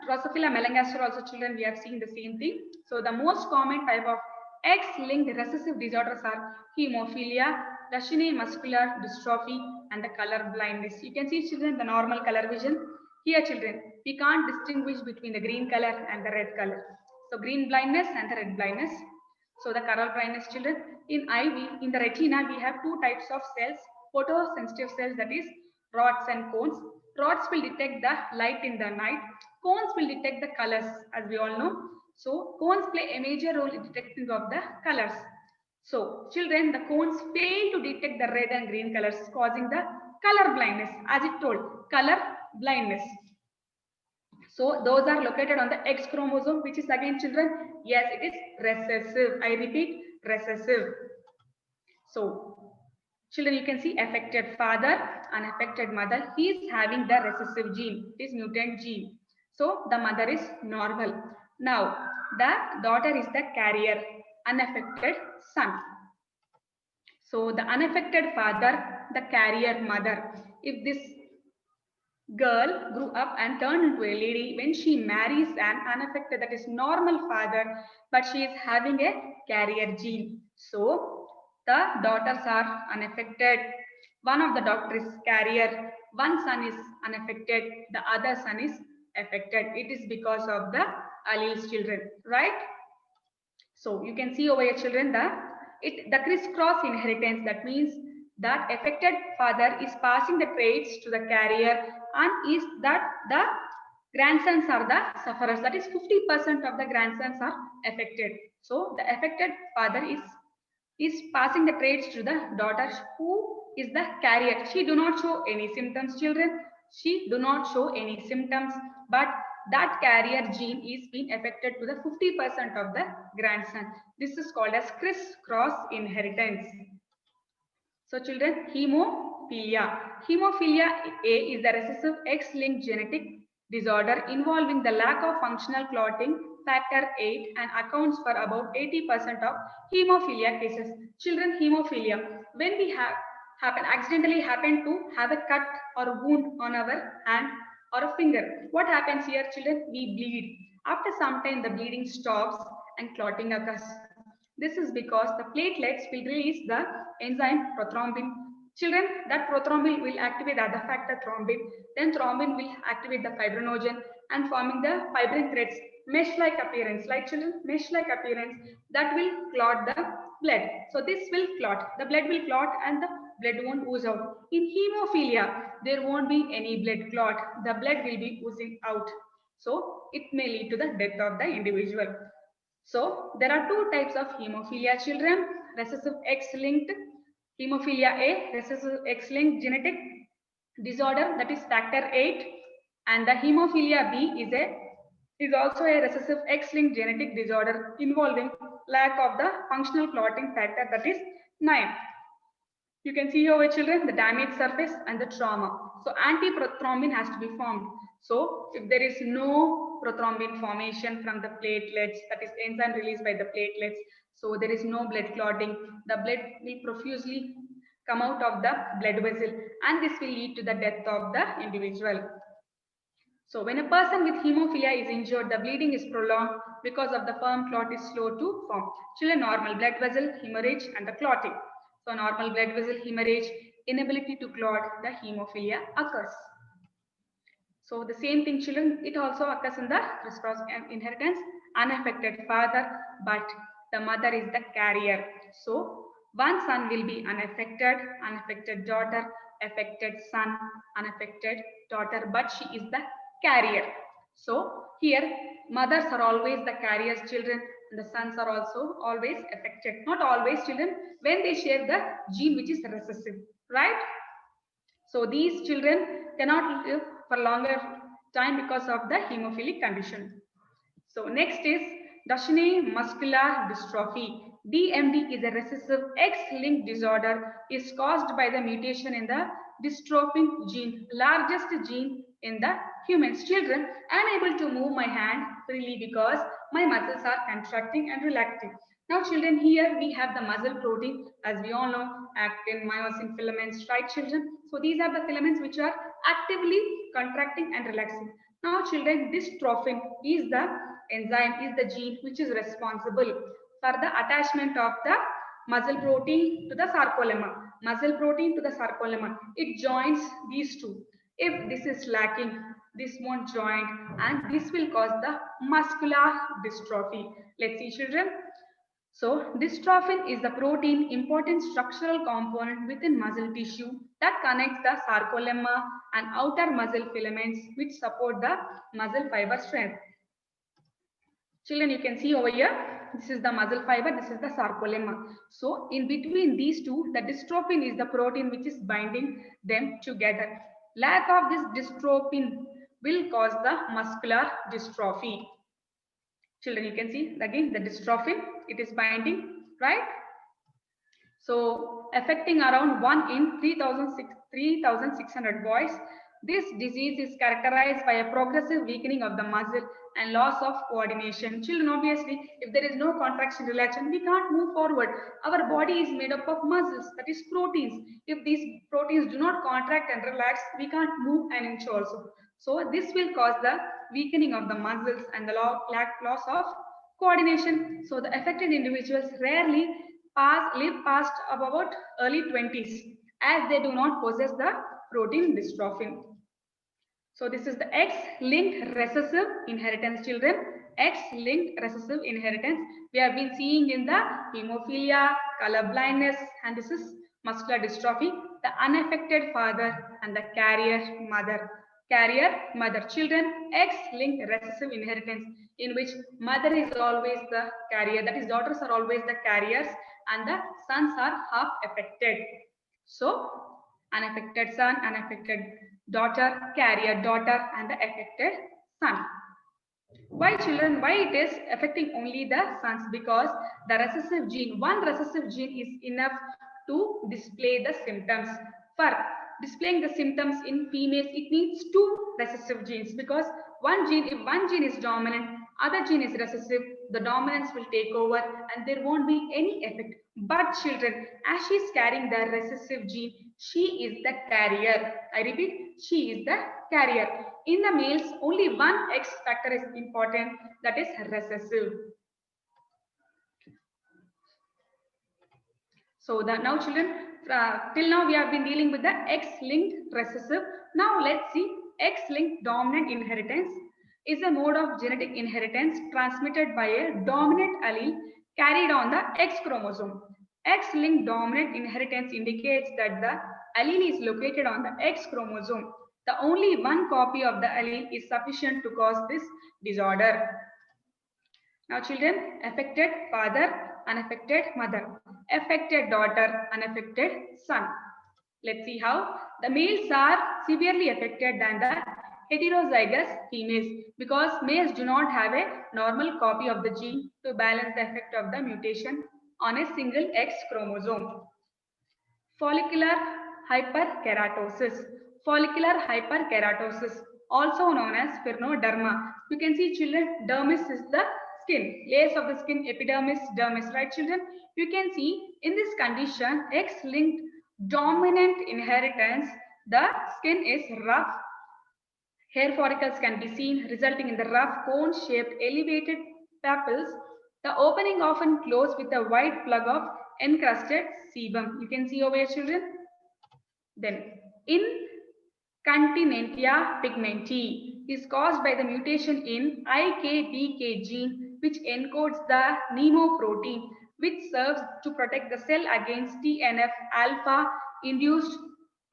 Drosophila melanogaster also, children, we have seen the same thing. So the most common type of X-linked recessive disorders are hemophilia, Duchenne muscular dystrophy, and the color blindness. You can see children the normal color vision. Here children, we can't distinguish between the green color and the red color. So green blindness and the red blindness. So the color blindness children, in eye, in the retina, we have 2 types of cells, photosensitive cells, that is rods and cones. Rods will detect the light in the night. Cones will detect the colors, as we all know. So cones play a major role in detecting of the colors. So children, the cones fail to detect the red and green colors, causing the color blindness, as it told, color blindness. So those are located on the X chromosome, which is again children, yes, it is recessive. I repeat, recessive. So children, you can see affected father, unaffected mother. He is having the recessive gene, it is mutant gene. So the mother is normal. Now the daughter is the carrier, unaffected son. So the unaffected father, the carrier mother. If this girl grew up and turned into a lady when she marries an unaffected, that is normal father, but she is having a carrier gene. So the daughters are unaffected. One of the daughter is carrier, one son is unaffected, the other son is affected. It is because of the alleles, children, right? So you can see over here, children, the crisscross inheritance. That means that affected father is passing the traits to the carrier, and is that the grandsons are the sufferers. That is 50% of the grandsons are affected. So the affected father is passing the traits to the daughter, who is the carrier. She do not show any symptoms, children. She do not show any symptoms, but that carrier gene is being affected to the 50% of the grandson. This is called as criss-cross inheritance. So children, hemophilia. Hemophilia A is the recessive X-linked genetic disorder involving the lack of functional clotting factor 8 and accounts for about 80% of hemophilia cases. Children, hemophilia, when we accidentally happen to have a cut or wound on our hand or a finger, what happens here, children? We bleed. After some time, the bleeding stops and clotting occurs. This is because the platelets will release the enzyme prothrombin. Children, that prothrombin will activate the other factor thrombin. Then thrombin will activate the fibrinogen and forming the fibrin threads, mesh-like appearance, like children, mesh-like appearance that will clot the blood. So this will clot. The blood will clot and the blood won't ooze out. In hemophilia, there won't be any blood clot. The blood will be oozing out. So it may lead to the death of the individual. So there are two types of hemophilia, children. Recessive X-linked hemophilia A, recessive X-linked genetic disorder, that is factor 8, and the hemophilia B is also a recessive X-linked genetic disorder involving lack of the functional clotting factor, that is 9. You can see here, children, the damaged surface and the trauma. So anti-prothrombin has to be formed. So if there is no prothrombin formation from the platelets, that is enzyme released by the platelets, so there is no blood clotting, the blood will profusely come out of the blood vessel, and this will lead to the death of the individual. So when a person with hemophilia is injured, the bleeding is prolonged because of the firm clot is slow to form. Children, normal blood vessel hemorrhage and the clotting. So normal blood vessel hemorrhage, inability to clot, the hemophilia occurs. So the same thing, children, it also occurs in the criss-cross inheritance. Unaffected father, but the mother is the carrier. So one son will be unaffected, unaffected daughter, affected son, unaffected daughter, but she is the carrier. So here mothers are always the carriers, children, and the sons are also always affected. Not always, children, when they share the gene which is recessive, right? So these children cannot live for longer time because of the hemophilic condition. So next is Duchenne muscular dystrophy. DMD is a recessive X-linked disorder, is caused by the mutation in the dystrophin gene, largest gene in the humans. Children, unable to move my hand freely because my muscles are contracting and relaxing. Now children, here we have the muscle protein, as we all know, actin, myosin filaments, right children? So these are the filaments which are actively contracting and relaxing. Now children, dystrophin is the enzyme, is the gene which is responsible for the attachment of the muscle protein to the sarcolemma. Muscle protein to the sarcolemma. It joins these two. If this is lacking, this won't join, and this will cause the muscular dystrophy. Let's see, children. So dystrophin is the protein important structural component within muscle tissue that connects the sarcolemma and outer muscle filaments which support the muscle fiber strength. Children, you can see over here, this is the muscle fiber, this is the sarcolemma. So in between these two, the dystrophin is the protein which is binding them together. Lack of this dystrophin will cause the muscular dystrophy. Children, you can see again the dystrophin, it is binding, right? So affecting around 1 in 3,600 boys, This disease is characterized by a progressive weakening of the muscle and loss of coordination. Children, obviously, if there is no contraction, relaxation, we can't move forward. Our body is made up of muscles, that is proteins. If these proteins do not contract and relax, we can't move an inch also. So this will cause the weakening of the muscles and the loss of coordination. So the affected individuals rarely live past about early 20s as they do not possess the protein dystrophin. So this is the X-linked recessive inheritance, children. X-linked recessive inheritance. We have been seeing in the hemophilia, color blindness, and this is muscular dystrophy, the unaffected father and the carrier mother. Carrier mother. Children, X-linked recessive inheritance, in which mother is always the carrier. That is, daughters are always the carriers and the sons are half affected. So, unaffected son, unaffected daughter, carrier daughter, and the affected son. Why, children? Why it is affecting only the sons? Because the recessive gene, one recessive gene is enough to display the symptoms. For displaying the symptoms in females, it needs two recessive genes, because one gene, if one gene is dominant, other gene is recessive, the dominance will take over and there won't be any effect. But children, as she is carrying the recessive gene, she is the carrier. I repeat, she is the carrier. In the males, only one X factor is important, that is recessive. So now children, till now we have been dealing with the X-linked recessive. Now let's see X-linked dominant inheritance is a mode of genetic inheritance transmitted by a dominant allele carried on the X chromosome. X-linked dominant inheritance indicates that the allele is located on the X chromosome. The only one copy of the allele is sufficient to cause this disorder. Now children, affected father, unaffected mother, affected daughter, unaffected son. Let's see how. The males are severely affected than the heterozygous females, because males do not have a normal copy of the gene to balance the effect of the mutation on a single X chromosome. Follicular hyperkeratosis. Follicular hyperkeratosis, also known as pheroderma. You can see, children, dermis is the skin, layers of the skin, epidermis, dermis, right children? You can see in this condition, X-linked dominant inheritance, the skin is rough. Hair follicles can be seen, resulting in the rough cone-shaped elevated papules. The opening often closed with a white plug of encrusted sebum. You can see over here, children. Then, incontinentia pigmenti is caused by the mutation in IKBK gene, which encodes the Nemo protein, which serves to protect the cell against TNF-alpha induced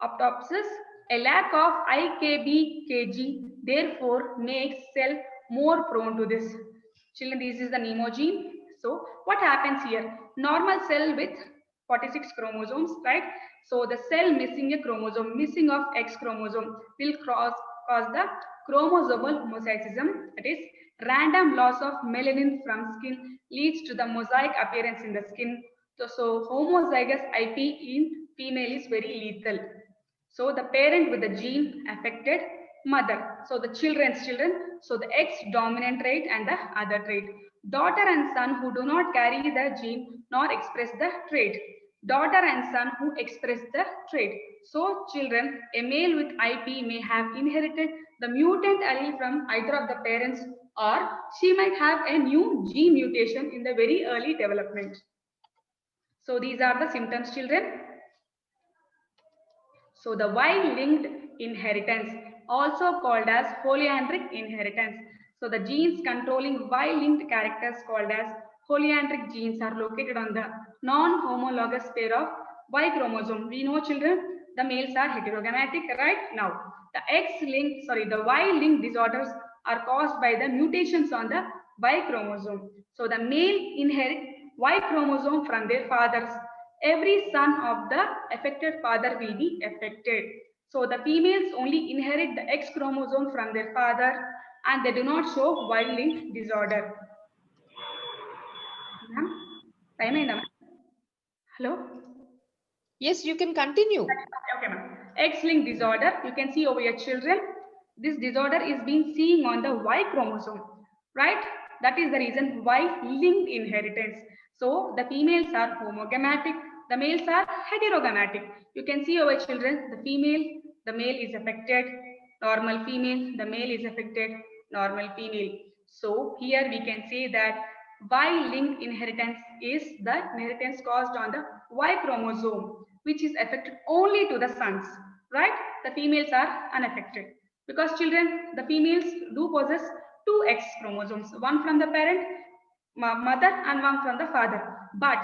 apoptosis. A lack of IKBK gene therefore makes cell more prone to this. Children, this is the Nemo gene. So what happens here? Normal cell with 46 chromosomes, right? So the cell missing a chromosome, missing of X chromosome, will cause the chromosomal mosaicism, that is, random loss of melanin from skin leads to the mosaic appearance in the skin. So homozygous IP in female is very lethal. So the parent with the gene affected mother. So the children's children. So the X dominant trait and the other trait. Daughter and son who do not carry the gene nor express the trait. Daughter and son who express the trait. So children, a male with IP may have inherited the mutant allele from either of the parents, or she might have a new gene mutation in the very early development. So these are the symptoms, children. So the Y-linked inheritance, also called as polyandric inheritance. So the genes controlling Y-linked characters called as polyandric genes are located on the non-homologous pair of Y chromosome. We know, children, the males are heterogametic, right? Now, the Y-linked disorders are caused by the mutations on the Y chromosome. So the male inherit Y chromosome from their fathers. Every son of the affected father will be affected. So the females only inherit the X chromosome from their father, and they do not show Y-linked disorder. Time. Hello? Yes, you can continue. Okay, ma'am. X-linked disorder. You can see over here, children. This disorder is being seen on the Y chromosome, right? That is the reason Y-linked inheritance. So the females are homogametic, the males are heterogametic. You can see over children, the female, the male is affected, normal female, the male is affected, normal female. So here we can say that Y-linked inheritance is the inheritance caused on the Y chromosome, which is affected only to the sons, right? The females are unaffected. Because children, the females do possess two X chromosomes, one from the parent, mother, and one from the father. But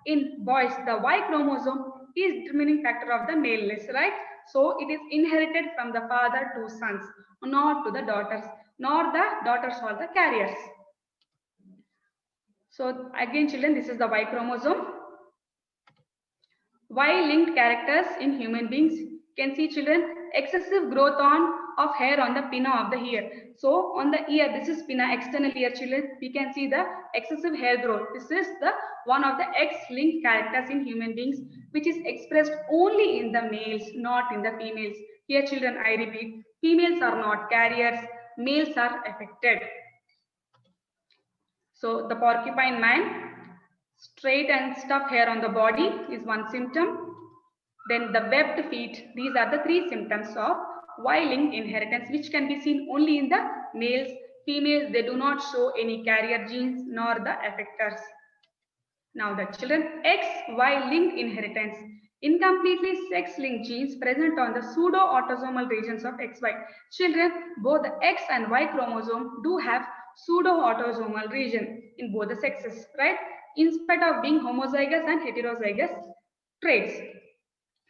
in boys, the Y chromosome is determining factor of the maleness, right? So it is inherited from the father to sons, not to the daughters, nor the daughters are the carriers. So again, children, this is the Y chromosome. Y-linked characters in human beings. Can see children, excessive growth of hair on the pinna of the ear. So on the ear, this is pinna, external ear, children. We can see the excessive hair growth. This is the one of the X-linked characters in human beings, which is expressed only in the males, not in the females. Here, children, I repeat, females are not carriers, males are affected. So the porcupine man, straight and stuff hair on the body is one symptom. Then the webbed feet, these are the three symptoms of Y-linked inheritance, which can be seen only in the males. Females, they do not show any carrier genes nor the effectors. Now the children, X-Y-linked inheritance. Incompletely sex-linked genes present on the pseudo-autosomal regions of XY. Children, both the X and Y chromosome do have pseudo-autosomal region in both the sexes, right? In spite of being homozygous and heterozygous traits.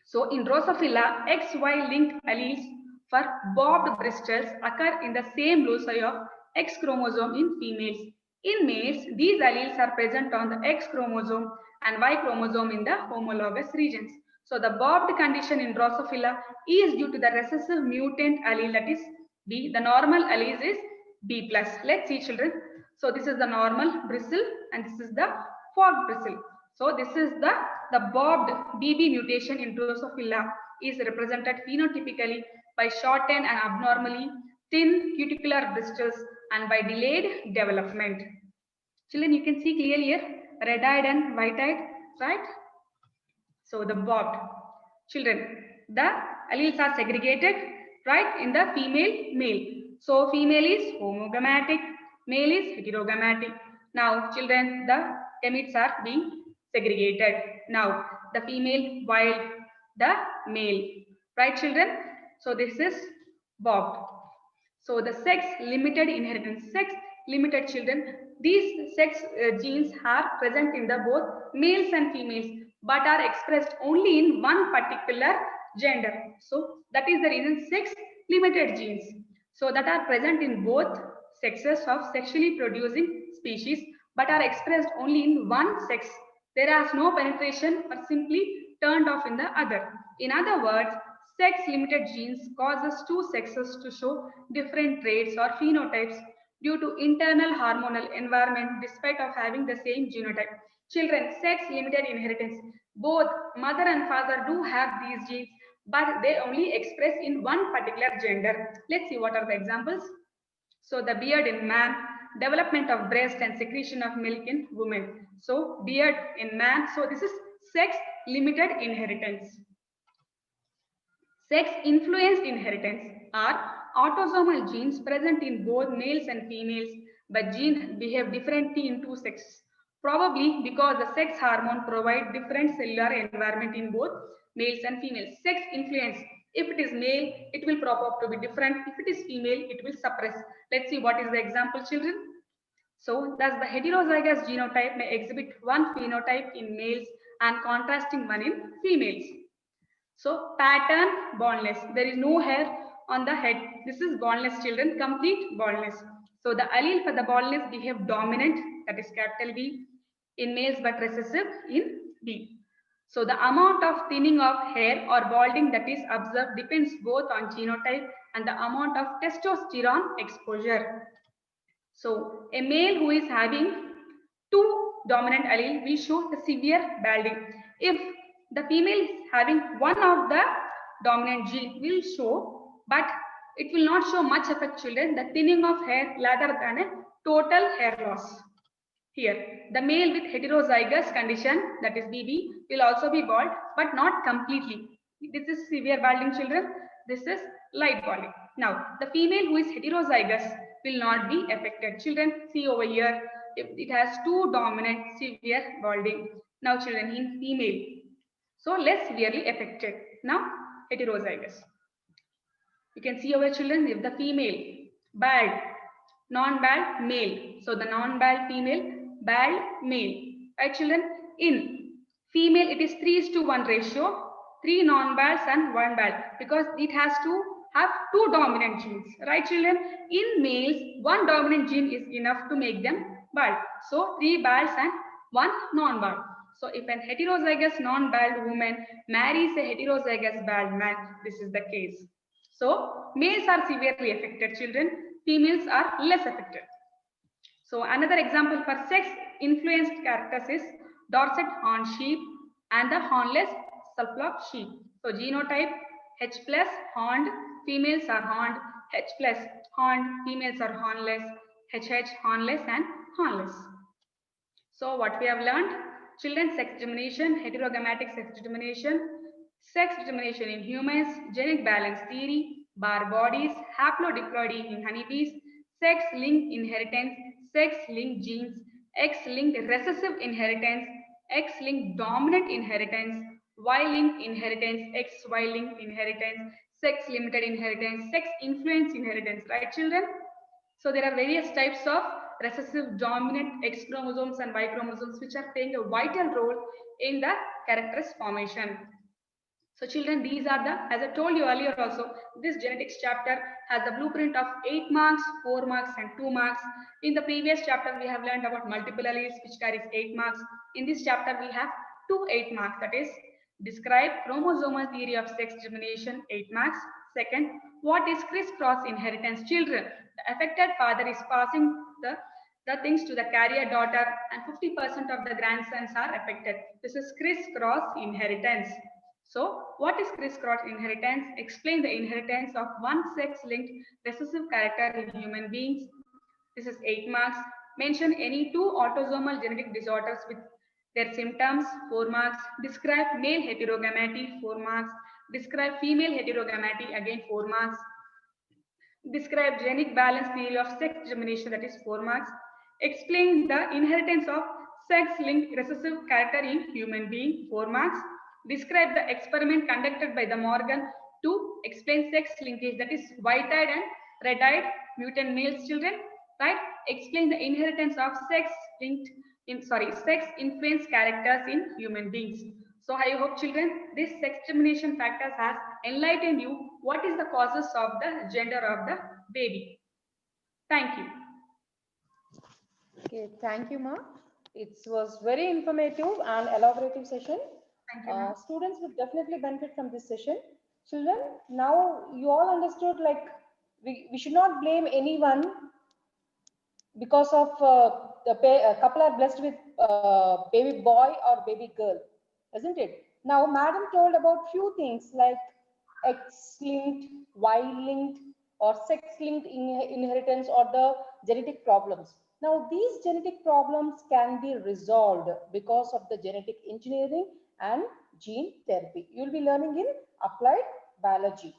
So in Drosophila, XY-linked alleles for bobbed bristles occur in the same loci of X chromosome in females. In males, these alleles are present on the X chromosome and Y chromosome in the homologous regions. So the bobbed condition in Drosophila is due to the recessive mutant allele, that is B. The normal allele is B+. Let's see, children. So this is the normal bristle and this is the forked bristle. So this is the bobbed BB mutation in Drosophila is represented phenotypically by shortened and abnormally thin cuticular bristles and by delayed development. Children, you can see clearly here, red-eyed and white-eyed, right? So the bobbed. Children, the alleles are segregated, right, in the female, male. So female is homogametic, male is heterogametic. Now, children, the gametes are being segregated. Now, the female while the male, right, children? So this is bobbed. So the sex-limited inheritance, sex-limited children, these sex genes are present in the both males and females, but are expressed only in one particular gender. So that is the reason sex-limited genes. So that are present in both sexes of sexually producing species, but are expressed only in one sex. There is no penetration or simply turned off in the other. In other words, sex-limited genes causes two sexes to show different traits or phenotypes due to internal hormonal environment despite of having the same genotype. Children, sex-limited inheritance. Both mother and father do have these genes, but they only express in one particular gender. Let's see what are the examples. So the beard in man, development of breast and secretion of milk in women. So beard in man. So this is sex-limited inheritance. Sex-influenced inheritance are autosomal genes present in both males and females, but genes behave differently in two sexes. Probably because the sex hormone provide different cellular environment in both males and females. Sex influence. If it is male, it will prop up to be different. If it is female, it will suppress. Let's see what is the example, children. So thus the heterozygous genotype may exhibit one phenotype in males and contrasting one in females. So pattern baldness. There is no hair on the head. This is baldness, children, complete baldness. So the allele for the baldness behave dominant, that is capital B, in males but recessive in B. So the amount of thinning of hair or balding that is observed depends both on genotype and the amount of testosterone exposure. So a male who is having two dominant allele will show the severe balding. If the female is having one of the dominant gene will show, but it will not show much effect, children, the thinning of hair rather than a total hair loss. Here, the male with heterozygous condition, that is BB, will also be bald, but not completely. This is severe balding, children. This is light balding. Now, the female who is heterozygous will not be affected. Children, see over here, it has two dominant severe balding. Now, children, in female, so less severely affected. Now, heterozygous. You can see over, children, if the female, bald, non-bald, male. So, the non-bald female, bald, male. Right, children? In female, it is 3:1 ratio. 3 non-balds and 1 bald, because it has to have 2 dominant genes. Right, children? In males, 1 dominant gene is enough to make them bald. So, 3 balds and 1 non-bald. So, if an heterozygous non-bald woman marries a heterozygous bald man, this is the case. So, males are severely affected, children. Females are less affected. So, another example for sex-influenced characters is Dorset horned sheep and the hornless Suffolk sheep. So, genotype H plus horned, females are horned, H plus horned, females are hornless, HH hornless and hornless. So, what we have learned? Children, sex determination, heterogametic sex determination in humans, genetic balance theory, bar bodies, haplodiploidy in honeybees, sex-linked inheritance, sex-linked genes, X-linked recessive inheritance, X-linked dominant inheritance, Y-linked inheritance, XY-linked inheritance, sex-limited inheritance, sex-influenced inheritance, right, children? So there are various types of recessive dominant X chromosomes and Y chromosomes which are playing a vital role in the character's formation. So children, these are the, as I told you earlier also, this genetics chapter has a blueprint of 8 marks, 4 marks and 2 marks. In the previous chapter, we have learned about multiple alleles which carries 8 marks. In this chapter, we have 2 8 marks, that is, describe chromosomal theory of sex determination, 8 marks. Second, what is crisscross inheritance? Children, the affected father is passing the things to the carrier daughter and 50% of the grandsons are affected. This is crisscross inheritance. So, what is crisscross inheritance? Explain the inheritance of one sex-linked recessive character in human beings. This is 8 marks. Mention any 2 autosomal genetic disorders with their symptoms, 4 marks. Describe male heterogamety, 4 marks. Describe female heterogamety, again 4 marks. Describe genetic balance theory of sex determination, that is 4 marks. Explain the inheritance of sex-linked recessive character in human being, 4 marks. Describe the experiment conducted by the Morgan to explain sex linkage, that is white-eyed and red-eyed mutant males, children, right? Explain the inheritance of sex-influenced characters in human beings. So I hope, children, this sex determination factors has enlightened you what is the causes of the gender of the baby. Thank you. Okay, thank you, Ma. It was very informative and elaborative session. Thank you, students would definitely benefit from this session. Children, now you all understood, like, we should not blame anyone because of a couple are blessed with baby boy or baby girl, isn't it? Now, madam told about few things like X-linked, Y-linked, or sex-linked inheritance or the genetic problems. Now, these genetic problems can be resolved because of the genetic engineering and gene therapy. You will be learning in applied biology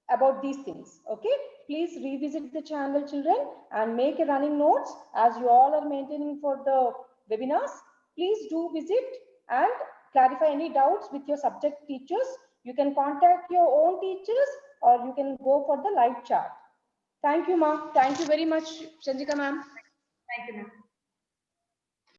about these things. Okay, please revisit the channel, children, and make a running notes as you all are maintaining for the webinars. Please do visit and clarify any doubts with your subject teachers. You can contact your own teachers or you can go for the live chat. Thank you, Ma. Thank you very much, Chandrika ma'am. Thank you, ma'am.